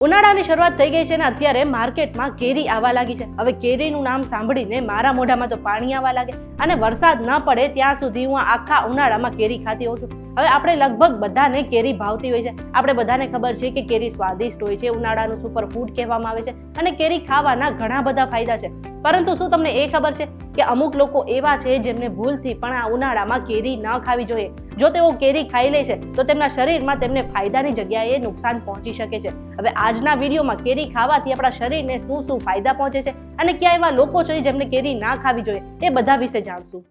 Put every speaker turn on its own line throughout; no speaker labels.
ઉનાળાની શરૂઆત થઈ ગઈ છે ને અત્યારે માર્કેટમાં કેરી આવવા લાગી છે. હવે કેરીનું નામ સાંભળીને મારા મોઢામાં તો પાણી આવવા લાગે અને વરસાદ ન પડે ત્યાં સુધી હું આખા ઉનાળામાં કેરી ખાતી હોઉં છું. હવે આપણે લગભગ બધાને કેરી ભાવતી હોય છે. આપણે બધાને ખબર છે કે કેરી સ્વાદિષ્ટ હોય છે, ઉનાળાનું સુપર ફૂડ કહેવામાં આવે છે અને કેરી ખાવાના ઘણા બધા ફાયદા છે. પરંતુ શું તમને એ ખબર છે કે અમુક લોકો એવા છે જેમને ભૂલથી પણ આ ઉનાળામાં કેરી ન ખાવી જોઈએ. જો તેઓ કેરી ખાઈ લે છે તો તેમના શરીરમાં તેમને ફાયદાની જગ્યાએ નુકસાન પહોંચી શકે છે. હવે આજના વિડીયોમાં કેરી ખાવાથી આપણા શરીરને શું શું ફાયદા પહોંચે છે અને ક્યાં એવા લોકો છે જેમને કેરી ના ખાવી જોઈએ એ બધા વિશે જાણશું.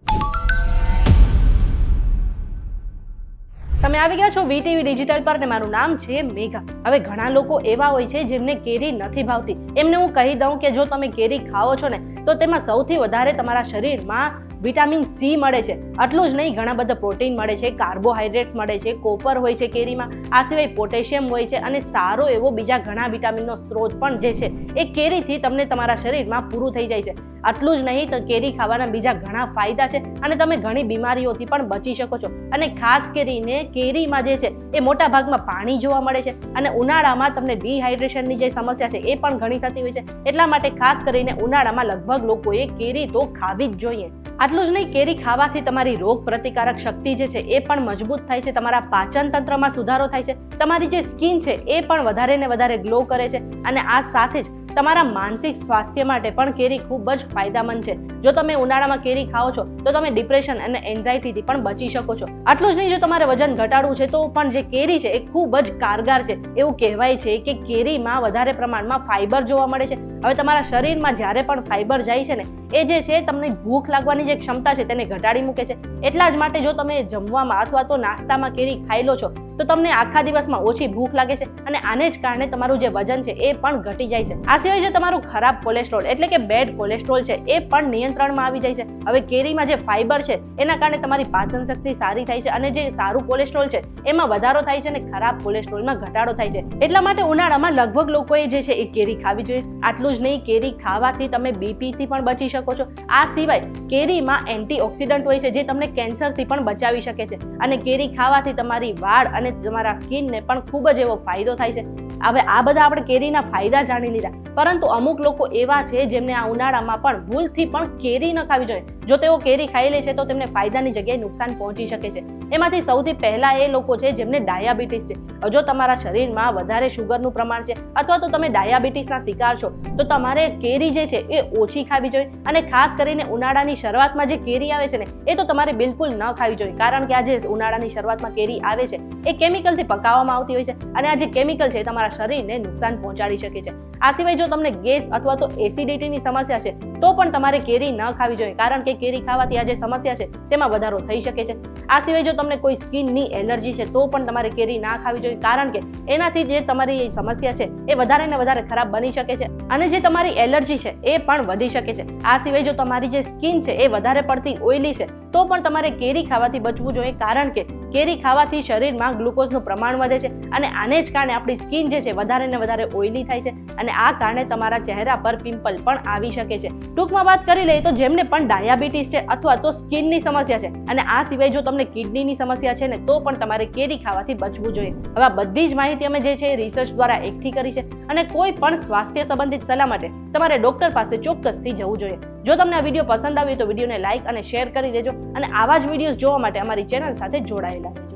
તમે આવી ગયા છો VTV ડિજિટલ પર ને મારું નામ છે મેઘા. હવે ઘણા લોકો એવા હોય છે જેમને કેરી નથી ભાવતી. એમને હું કહી દઉં કે જો તમે કેરી ખાઓ છો ને તો તેમાં સૌથી વધારે તમારા શરીરમાં વિટામિન C મળે છે. આટલું જ નહીં, ઘણા બધા પ્રોટીન મળે છે, કાર્બોહાઈડ્રેટ્સ મળે છે, કોપર હોય છે કેરીમાં, આ સિવાય પોટેશિયમ હોય છે અને સારો એવો બીજા ઘણા વિટામિનનો સ્ત્રોત પણ જે છે એ કેરીથી તમને તમારા શરીરમાં પૂરું થઈ જાય છે. આટલું જ નહીં તો કેરી ખાવાના બીજા ઘણા ફાયદા છે અને તમે ઘણી બીમારીઓથી પણ બચી શકો છો. અને ખાસ કરીને કેરીમાં જે છે એ મોટા ભાગમાં પાણી જોવા મળે છે અને ઉનાળામાં તમને ડિહાઇડ્રેશનની જે સમસ્યા છે એ પણ ઘણી થતી હોય છે. એટલા માટે ખાસ કરીને ઉનાળામાં લગભગ લોકોએ કેરી તો ખાવી જ જોઈએ. આટલું જ નહીં, કેરી ખાવાથી તમારી રોગ પ્રતિકારક શક્તિ જે છે એ પણ મજબૂત થાય છે, તમારા પાચન તંત્રમાં સુધારો થાય છે, તમારી જે સ્કિન છે એ પણ વધારે ને વધારે ગ્લો કરે છે અને આ સાથે જ તમારા માનસિક સ્વાસ્થ્ય માટે પણ કેરી ખૂબ જ ફાયદામંદ છે. જો તમે ઉનાળામાં કેરી ખાઓ છો તો તમે ડિપ્રેશન અને એન્ઝાયટીથી પણ બચી શકો છો. આટલું જ નહીં, જો તમારે વજન ઘટાડવું છે તો પણ જે કેરી છે એ ખૂબ જ કારગર છે. એવું કહેવાય છે કે કેરીમાં વધારે પ્રમાણમાં ફાઈબર જોવા મળે છે. હવે તમારા શરીરમાં જ્યારે પણ ફાઈબર જાય છે ને એ જે છે તમને ભૂખ લાગવાની જે ક્ષમતા છે તેને ઘટાડી મૂકે છે. એટલા જ માટે જો તમે જમવામાં અથવા તો નાસ્તામાં કેરી ખાઈ લો છો તો તમને આખા દિવસમાં ઓછી ભૂખ લાગે છે અને આને જ કારણે તમારું જે વજન છે એ પણ ઘટી જાય છે. આ સિવાય જે તમારું ખરાબ કોલેસ્ટ્રોલ એટલે કે બેડ કોલેસ્ટ્રોલ છે એ પણ નિયંત્રણમાં આવી જાય છે. હવે કેરીમાં જે ફાઈબર છે એના કારણે તમારી પાચન શક્તિ સારી થાય છે અને જે સારું કોલેસ્ટ્રોલ છે એમાં વધારો થાય છે અને ખરાબ કોલેસ્ટ્રોલમાં ઘટાડો થાય છે. એટલા માટે ઉનાળામાં લગભગ લોકોએ જે છે એ કેરી ખાવી જોઈએ. આટલું જ નહીં, કેરી ખાવાથી તમે બીપીથી પણ બચી શકો છો. આ સિવાય કેરીમાં એન્ટીઓક્સિડન્ટ હોય છે જે તમને કેન્સરથી પણ બચાવી શકે છે અને કેરી ખાવાથી તમારી વાળ અને તમારા સ્કિનને પણ ખૂબ જ એવો ફાયદો થાય છે. હવે આ બધા આપણે કેરીના ફાયદા જાણી લીધા, પરંતુ અમુક લોકો એવા છે જેમને આ ઉનાળામાં પણ ભૂલથી પણ કેરી ન ખાવી જોઈએ. જો તેઓ કેરી ખાઈ લે છે તો તેમને ફાયદાની જગ્યાએ નુકસાન પહોંચી શકે છે. એમાંથી સૌથી પહેલા એ લોકો છે જેમને ડાયાબિટીસ છે. જો તમારા શરીરમાં વધારે શુગરનું પ્રમાણ છે અથવા તો તમે ડાયાબિટીસના શિકાર છો તો તમારે કેરી જે છે એ ઓછી ખાવી જોઈએ. અને ખાસ કરીને ઉનાળાની શરૂઆતમાં જે કેરી આવે છે ને એ તો તમારે બિલકુલ ન ખાવી જોઈએ, કારણ કે આ જે ઉનાળાની શરૂઆતમાં કેરી આવે છે એ કેમિકલથી પકાવવામાં આવતી હોય છે અને આ જે કેમિકલ છે તમારા શરીરને નુકસાન પહોંચાડી શકે છે. આ સિવાય જો તમને ગેસ અથવા તો એસિડિટીની સમસ્યા છે તો પણ તમારે કેરી ન ખાવી જોઈએ, કારણ કે કેરી ખાવાથી આ જે સમસ્યા છે તેમાં વધારો થઈ શકે છે. આ સિવાય જો તમને કોઈ સ્કિનની એલર્જી છે તો પણ તમારે કેરી ના ખાવી જોઈએ, કારણ કે એનાથી જે તમારી સમસ્યા છે એ વધારે ને વધારે ખરાબ બની શકે છે અને જે તમારી એલર્જી છે એ પણ વધી શકે છે. આ સિવાય જો તમારી જે સ્કિન છે એ વધારે પડતી ઓઇલી છે તો પણ તમારે કેરી ખાવાથી બચવું જોઈએ, કારણ કે કેરી ખાવાથી શરીરમાં ગ્લુકોઝનું પ્રમાણ વધે છે અને આને જ કારણે આપણી સ્કિન જે છે વધારે ને વધારે ઓઇલી થાય છે અને આ કારણે તમારા ચહેરા પર પિમ્પલ પણ આવી શકે છે. ટૂંકમાં વાત કરી લઈએ તો જેમને પણ ડાયાબિટીસ છે અથવા તો સ્કિનની સમસ્યા છે અને આ સિવાય જો તમને કિડનીની સમસ્યા છે ને તો પણ તમારે કેરી ખાવાથી બચવું જોઈએ. હવે આ બધી જ માહિતી અમે જે છે રિસર્ચ દ્વારા એકઠી કરી છે અને કોઈ પણ સ્વાસ્થ્ય સંબંધિત સલાહ માટે તમારે ડોક્ટર પાસે ચોક્કસથી જવું જોઈએ. જો તમને આ વિડીયો પસંદ આવ્યો તો વિડીયોને લાઇક અને શેર કરી દેજો અને આવા જ વિડીયોઝ જોવા માટે અમારી ચેનલ સાથે જોડાયેલા રહેજો.